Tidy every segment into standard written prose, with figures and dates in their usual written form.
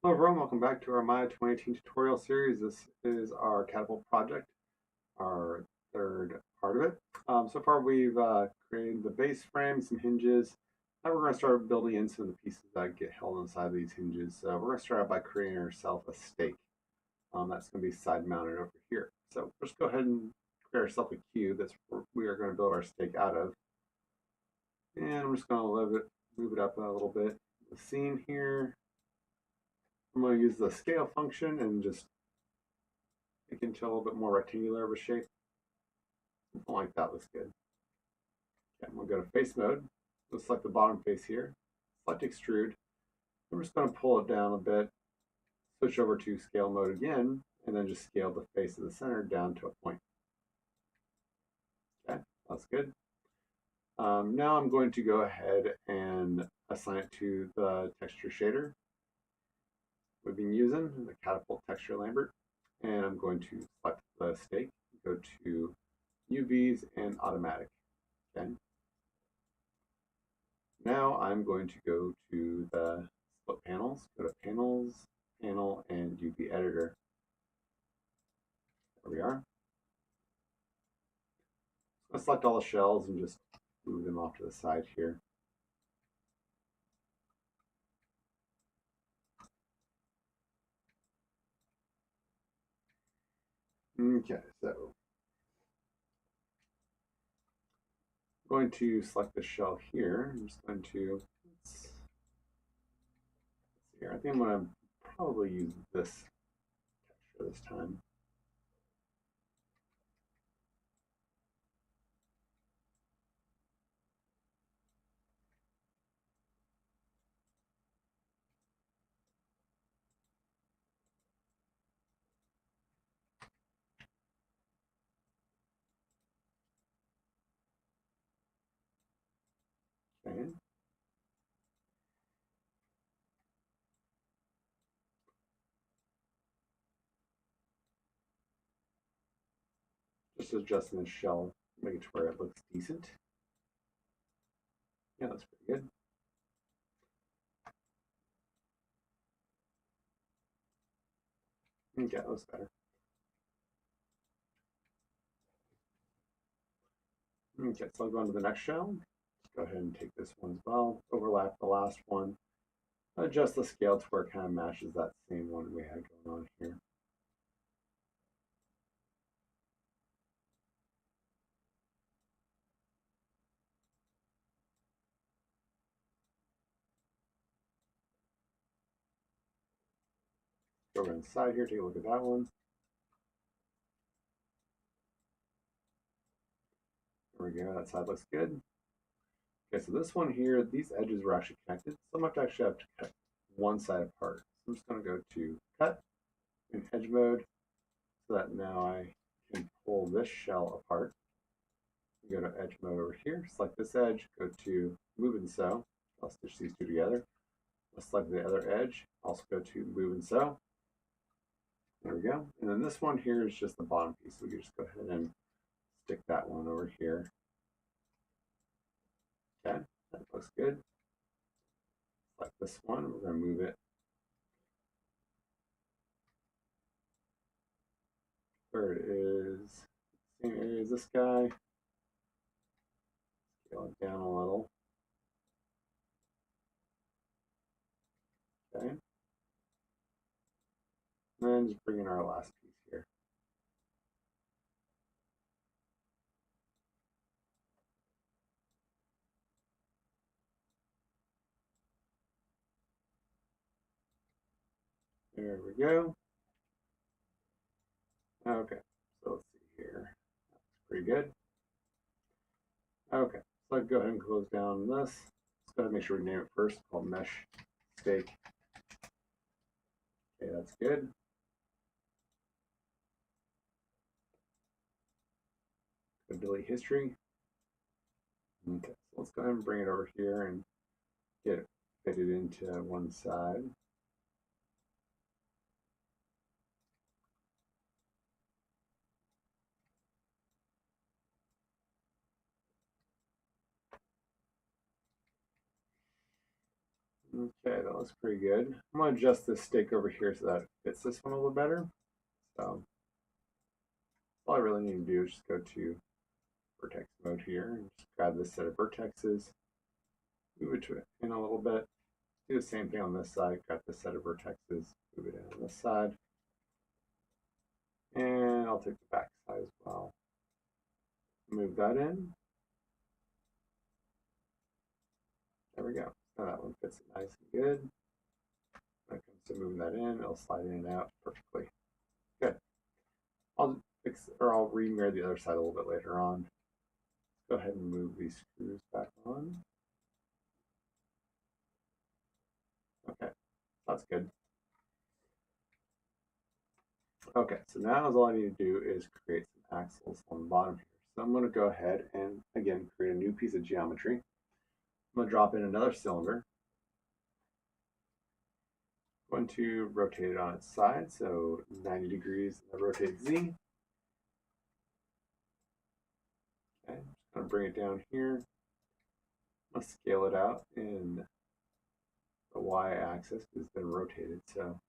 Hello everyone, welcome back to our Maya 2018 tutorial series. This is our Catapult project, our third part of it. So far we've created the base frame, some hinges. Now we're going to start building in some of the pieces that get held inside these hinges. We're going to start out by creating ourselves a stake. That's going to be side mounted over here. So let's go ahead and create ourselves a cube that's what we are going to build our stake out of. And we're just going to move it up a little bit. The scene here. I'm going to use the scale function and just make it into a little bit more rectangular of a shape. Something like that looks good. Okay, I'm going to go to face mode. We'll select the bottom face here. Select extrude. I'm just going to pull it down a bit. Switch over to scale mode again, and then just scale the face of the center down to a point. Okay, that's good. Now I'm going to go ahead and assign it to the texture shader we've been using, the Catapult texture Lambert. And I'm going to select the stake, go to UVs and automatic. Okay. Now I'm going to go to the split panels, go to panels, panel, and UV editor. There we are. I'm going to select all the shells and just move them off to the side here. Okay, so I'm going to select the shell here. I'm just going to, let's see here. I think I'm going to probably use this texture this time. Okay. Just adjusting the shell, make it to where it looks decent. Yeah, that's pretty good. Okay, that looks better. Okay, so I'll go on to the next shell. Go ahead and take this one as well. Overlap the last one. Adjust the scale to where it kind of matches that same one we had going on here. Go over inside here, take a look at that one. There we go, that side looks good. Okay, so this one here, these edges were actually connected. So I'm going to actually have to cut one side apart. So I'm just going to go to cut in edge mode so that now I can pull this shell apart. Go to edge mode over here, select this edge, go to move and sew. I'll stitch these two together. I'll select the other edge, also go to move and sew. There we go. And then this one here is just the bottom piece. So we can just go ahead and stick that one over here. Okay, that looks good. Like this one, we're going to move it where it is. Same area as this guy. Scale it down a little. Okay. And then just bring in our last piece here. There we go. Okay, so let's see here. That's pretty good. Okay, so I'll go ahead and close down this. Let's go ahead and make sure we name it first. It's called Mesh Stake. Okay, that's good. Go delete history. Okay, so let's go ahead and bring it over here and get it fitted into one side. Okay, that looks pretty good. I'm going to adjust this stake over here so that it fits this one a little better. So all I really need to do is just go to vertex mode here and just grab this set of vertexes, move it in a little bit. Do the same thing on this side, grab this set of vertexes, move it in on this side. And I'll take the back side as well. Move that in. There we go. Now that one fits nice and good. When it comes to moving that in, it'll slide in and out perfectly. Good. I'll remirror the other side a little bit later on. Go ahead and move these screws back on. Okay, that's good. Okay, so now all I need to do is create some axles on the bottom here. So I'm going to go ahead and, again, create a new piece of geometry. I'm going to drop in another cylinder. I'm going to rotate it on its side, so 90 degrees in the rotate Z. Okay, I'm just going to bring it down here. I'm going to scale it out in the y-axis because it's been rotated, so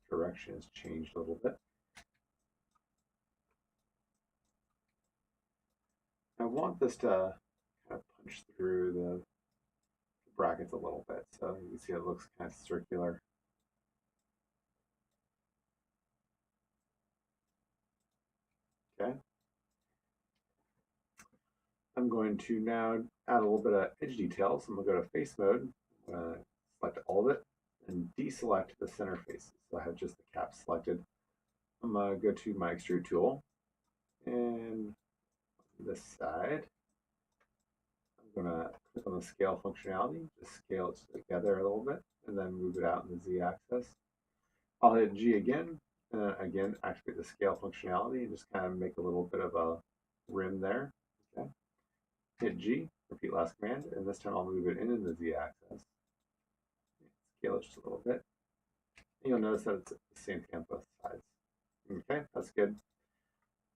direction has changed a little bit. I want this to kind of punch through the brackets a little bit, so you can see it looks kind of circular. Okay. I'm going to now add a little bit of edge detail, so I'm going to go to face mode, select all of it, and deselect the center faces. So I have just the cap selected. I'm going to go to my extrude tool, and on this side, I'm going to click on the scale functionality, just scale it together a little bit, and then move it out in the Z-axis. I'll hit G again, and then again activate the scale functionality and just kind of make a little bit of a rim there. Okay. Hit G, repeat last command, and this time I'll move it in the Z-axis. Scale it just a little bit. And you'll notice that it's the same thing on both sides. Okay, that's good.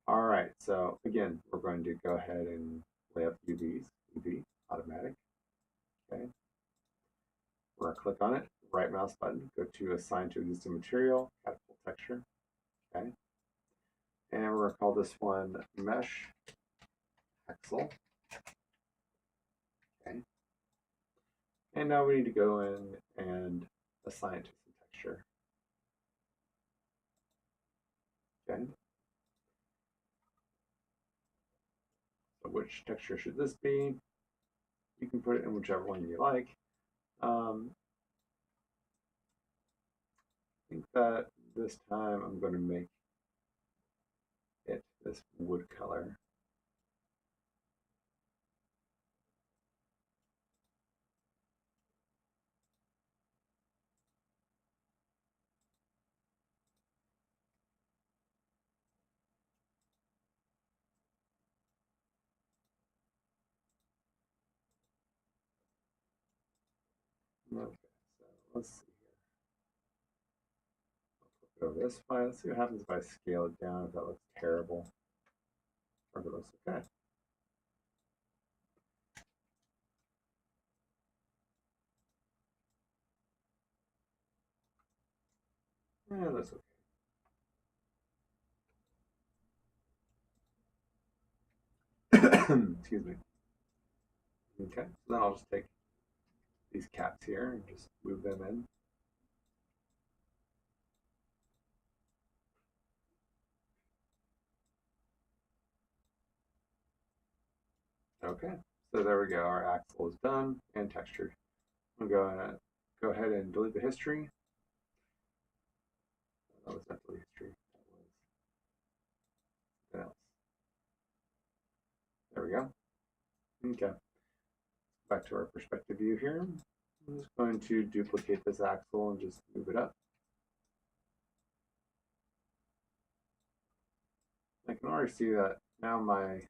All right, so again, we're going to go ahead and lay up UVs, UV, automatic. Okay. We're going to click on it, right mouse button, go to assign to existing material, catapult texture. Okay. And we're going to call this one mesh pixel. Okay. And now we need to go in and assign it to some texture. Okay. So which texture should this be? You can put it in whichever one you like. I think that this time I'm going to make it this wood color. Okay, so let's see here. I'll go this way. Let's see what happens if I scale it down, if that looks terrible, or if it looks okay. Yeah, that's okay. Excuse me. Okay, so then I'll just take these caps here and just move them in. Okay, so there we go. Our axle is done and textured. I'm going to go ahead and delete the history. That was not delete history. That was something else. There we go. Okay. Back to our perspective view here. I'm just going to duplicate this axle and just move it up. I can already see that now my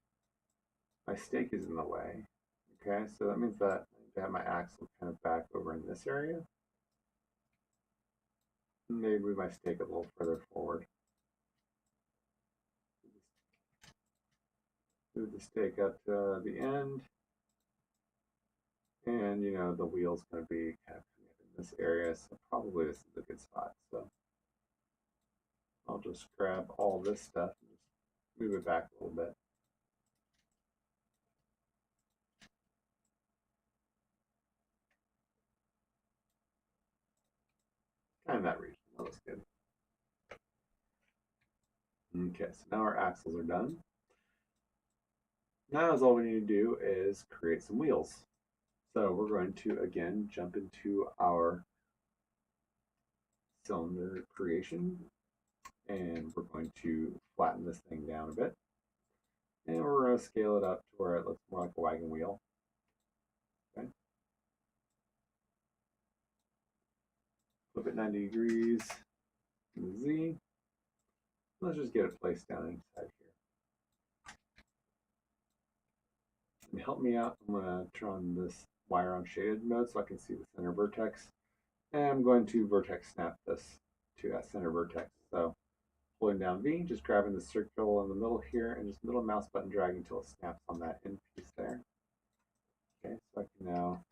stake is in the way. Okay, so that means that I need to have my axle kind of back over in this area. Maybe move my stake a little further forward. Move the stake up to the end. And you know, the wheel's going to be kind of in this area, so probably this is a good spot. So I'll just grab all this stuff and just move it back a little bit. Kind of that region. That looks good. Okay, so now our axles are done. Now all we need to do is create some wheels. So we're going to again jump into our cylinder creation, and we're going to flatten this thing down a bit, and we're going to scale it up to where it looks more like a wagon wheel. Okay. Flip it 90 degrees in the Z. Let's just get it placed down inside here. And help me out, I'm going to turn on this wire on shaded mode so I can see the center vertex. And I'm going to vertex snap this to that center vertex. So holding down V, just grabbing the circle in the middle here and just middle mouse button dragging until it snaps on that end piece there. Okay, so I can now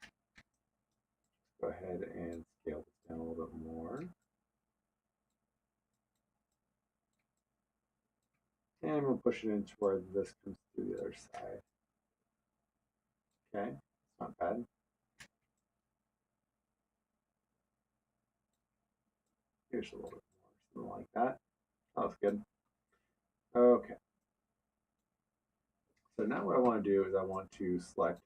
go ahead and scale this down a little bit more. And we'll push it into where this comes through the other side. Okay, it's not bad. Here's a little bit more, something like that. That looks good. Okay. So now what I want to do is I want to select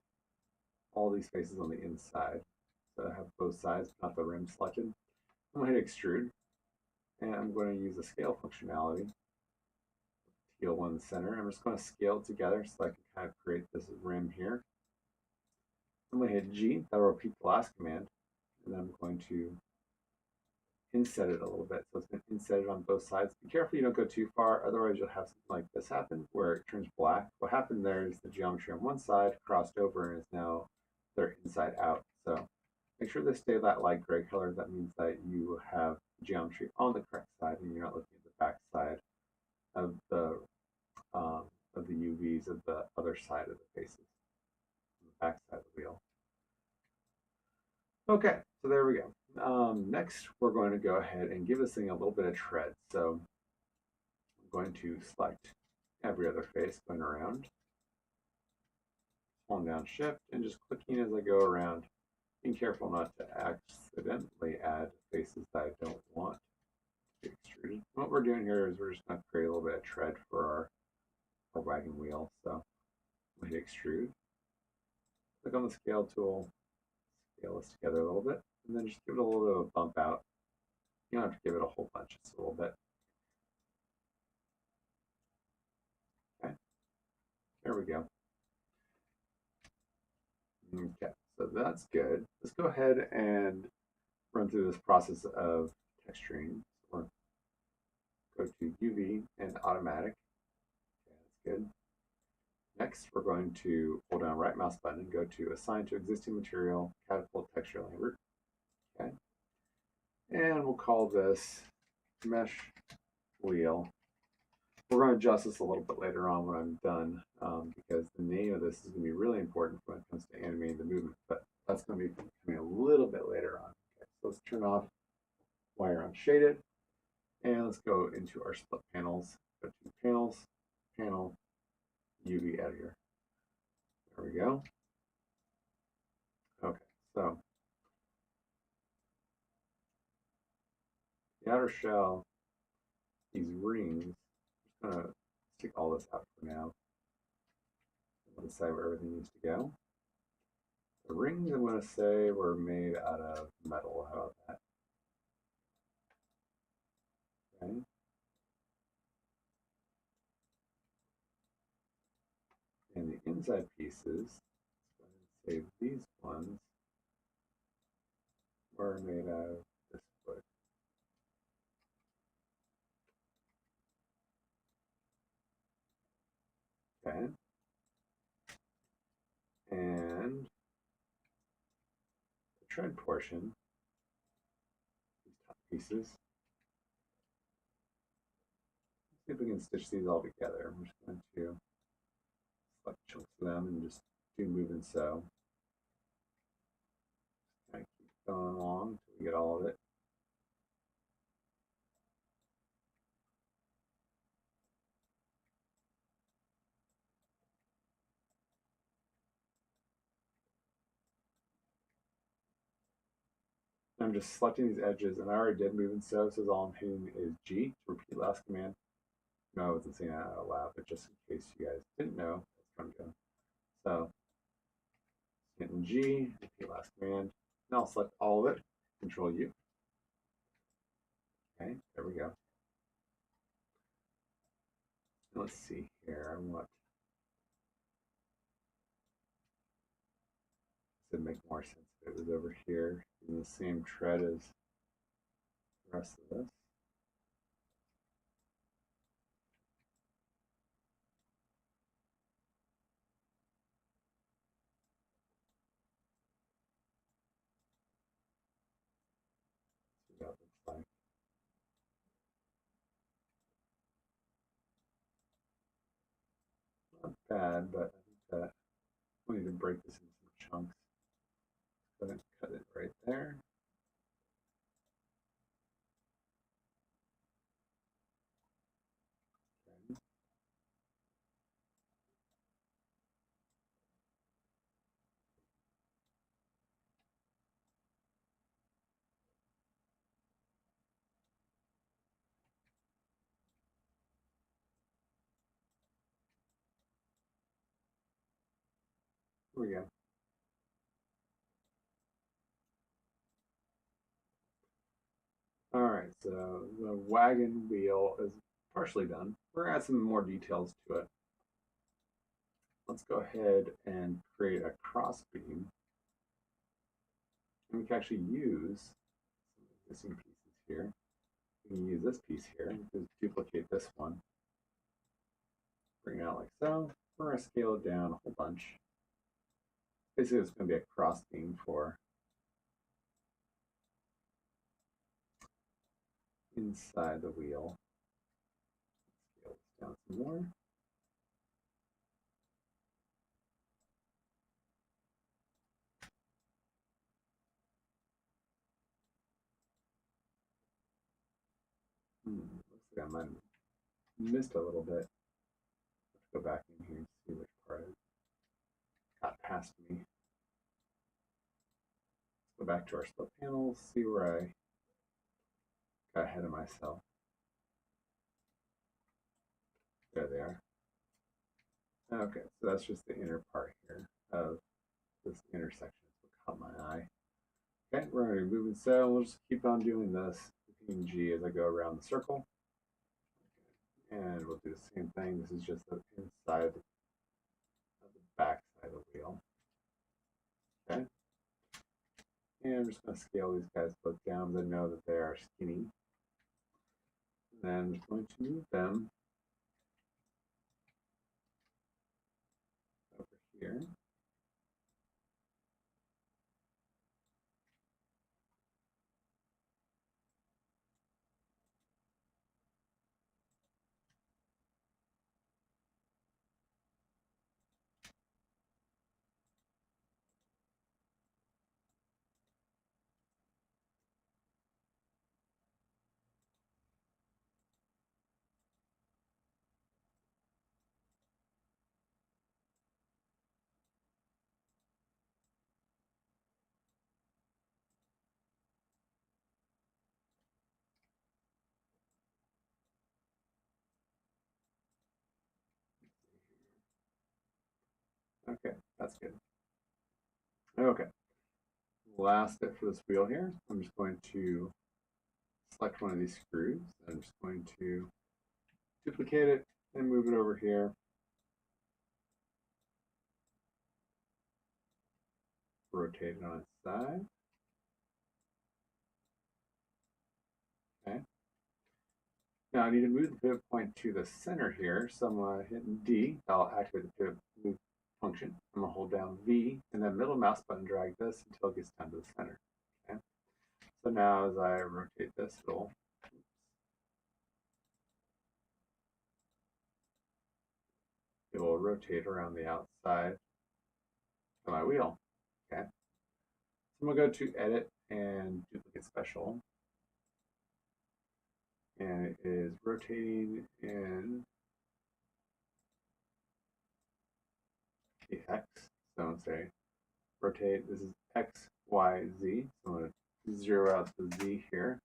all these faces on the inside. So I have both sides, not the rim selected. I'm going to hit extrude, and I'm going to use the scale functionality. Teal one in the center. I'm just going to scale it together so I can kind of create this rim here. I'm going to hit G, that'll repeat the last command, and then I'm going to inset it a little bit. So it's been insetted on both sides. Be careful you don't go too far, otherwise you'll have something like this happen where it turns black. What happened there is the geometry on one side crossed over and is now they're inside out. So make sure they stay that light gray color. That means that you have geometry on the correct side and you're not looking at the back side of the UVs of the other side of the faces, the back side of the wheel. Okay, so there we go. Next, we're going to go ahead and give this thing a little bit of tread. So I'm going to select every other face going around, holding down shift and just clicking as I go around, being careful not to accidentally add faces that I don't want to be extruded. What we're doing here is we're just going to create a little bit of tread for our wagon wheel. So we'll hit extrude, click on the scale tool, scale this together a little bit, and then just give it a little bit of a bump out. You don't have to give it a whole bunch, just a little bit. Okay, there we go. Okay, so that's good. Let's go ahead and run through this process of texturing. So go to UV and automatic. Okay, that's good. Next, we're going to hold down right mouse button and go to assign to existing material, catapult texture Lambert. Okay. And we'll call this mesh wheel. We're going to adjust this a little bit later on when I'm done, because the name of this is going to be really important when it comes to animating the movement, but that's going to be coming a little bit later on. Okay, so let's turn off wire on shaded, and let's go into our split panels. Go to panels, panel, UV editor. There we go. Okay, so the outer shell, these rings, I'm just going to stick all this out for now. I'm going to decide where everything needs to go. The rings, I'm going to say, were made out of metal. How about that? Okay. And the inside pieces, let's say these ones, were made out of this wood. Okay. And the tread portion, these top pieces, let's see if we can stitch these all together. I'm just going to select chunks of them and just do move and sew. going along until we get all of it. I'm just selecting these edges, and I already did move and sew, so all I'm hitting is G to repeat last command. No, I wasn't saying that out loud, but just in case you guys didn't know, that's what I'm doing. So, hitting G, repeat last command. Now I'll select all of it, Control U. Okay, there we go. Let's see here. What would make more sense if it was over here in the same tread as the rest of this? See what that looks like. Not bad, but I think that we need to break this into some chunks. Go ahead and cut it right there. Okay. Here we go. All right, so the wagon wheel is partially done. We're gonna add some more details to it. Let's go ahead and create a cross beam. And we can actually use some existing pieces here. We can use this piece here, just duplicate this one. Bring it out like so. We're gonna scale it down a whole bunch. Basically, it's gonna be a cross beam for inside the wheel. Scale this down some more. Looks like I might have missed a little bit. Let's go back in here and see which part got past me. Let's go back to our split panels, see where I got ahead of myself. There they are. Okay, so that's just the inner part here of this intersection. That's what caught my eye. Okay, we're going to move and so we'll just keep on doing this, repeating G as I go around the circle. And we'll do the same thing. This is just the inside of the back side of the wheel. Okay. And I'm just going to scale these guys both down to know that they are skinny. And then I'm just going to move them over here. Okay, that's good. Okay, last bit for this wheel here. I'm just going to select one of these screws. I'm just going to duplicate it and move it over here. Rotate it on its side. Okay. Now I need to move the pivot point to the center here, so I'm hitting D. I'll activate the pivot move function. I'm gonna hold down V and then middle mouse button drag this until it gets down to the center. Okay. So now as I rotate this, it will rotate around the outside of my wheel. Okay. So I'm going to go to edit and duplicate special. And it is rotating in the X. So I'm going to say rotate. This is X, Y, Z. So I'm going to zero out the Z here.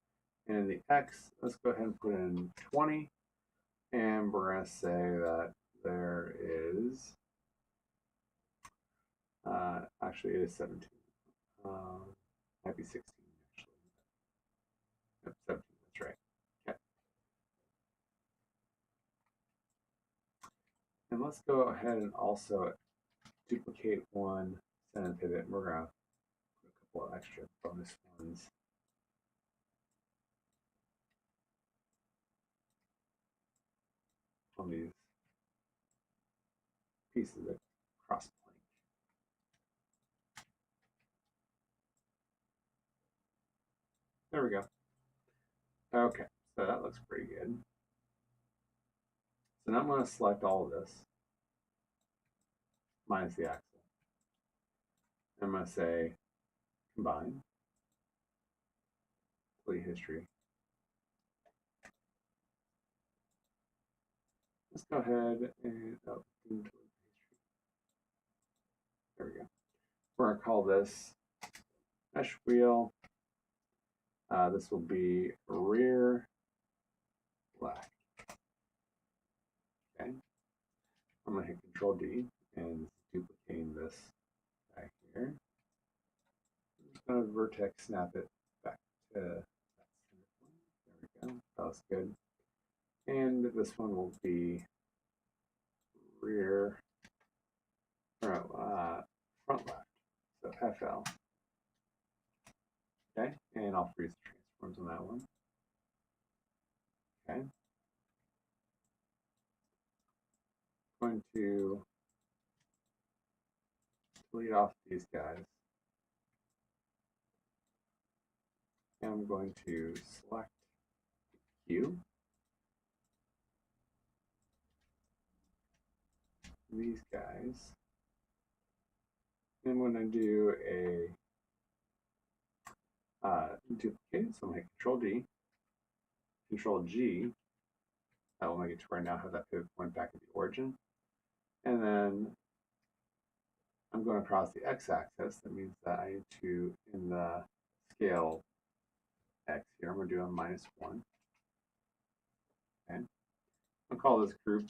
And in the X, let's go ahead and put in 20. And we're going to say that there is, actually it is 17. Might be 16 actually. Yep, 17, that's right. Okay. And let's go ahead and also duplicate one center pivot. We're going to put a couple of extra bonus ones. On these pieces that cross plane. There we go. Okay, so that looks pretty good. So now I'm going to select all of this, minus the axle. I'm going to say combine, delete history. Let's go ahead and delete history. There we go. We're going to call this mesh wheel. This will be rear left. Okay. I'm going to hit Control D and duplicating this back here. I'm just going to vertex snap it back to that center point. There we go. That was good. And this one will be rear, front left. So FL. Okay, and I'll freeze the transforms on that one. Okay. Going to delete off these guys. And I'm going to select Q. These guys. And when I do a duplicate, so I'm going to hit Control D, Control G. That will make it to where I now have that pivot point back at the origin. And then I'm going across the x-axis. That means that I need to, in the scale x here, I'm going to do a -1. Okay. I'll call this group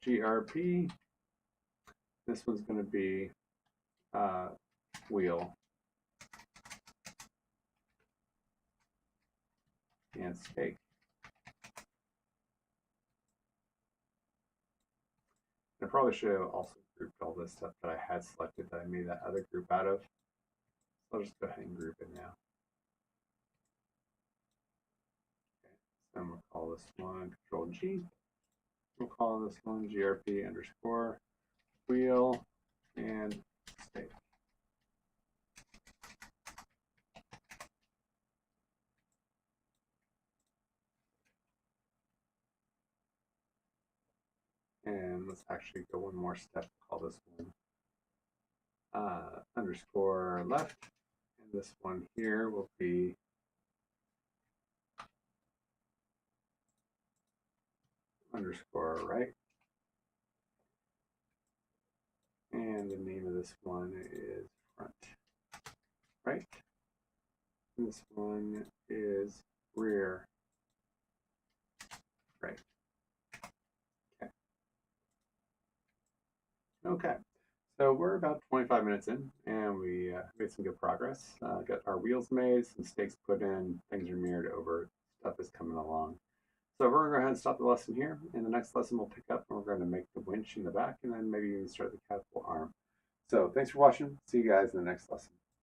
GRP. This one's going to be wheel and stake. I probably should have also grouped all this stuff that I had selected that I made that other group out of. So I'll just go ahead and group it now. Okay. So I'm going to call this one Control G. We'll call this one GRP underscore wheel and stake. And let's actually go one more step. Call this one underscore left. And this one here will be underscore right. And the name of this one is front right. And this one is rear right. Okay. Okay. So we're about 25 minutes in, and we made some good progress. Got our wheels made, some stakes put in, things are mirrored over, stuff is coming along. So we're going to go ahead and stop the lesson here. In the next lesson, we'll pick up and we're going to make the winch in the back and then maybe even start the catapult arm. So thanks for watching. See you guys in the next lesson.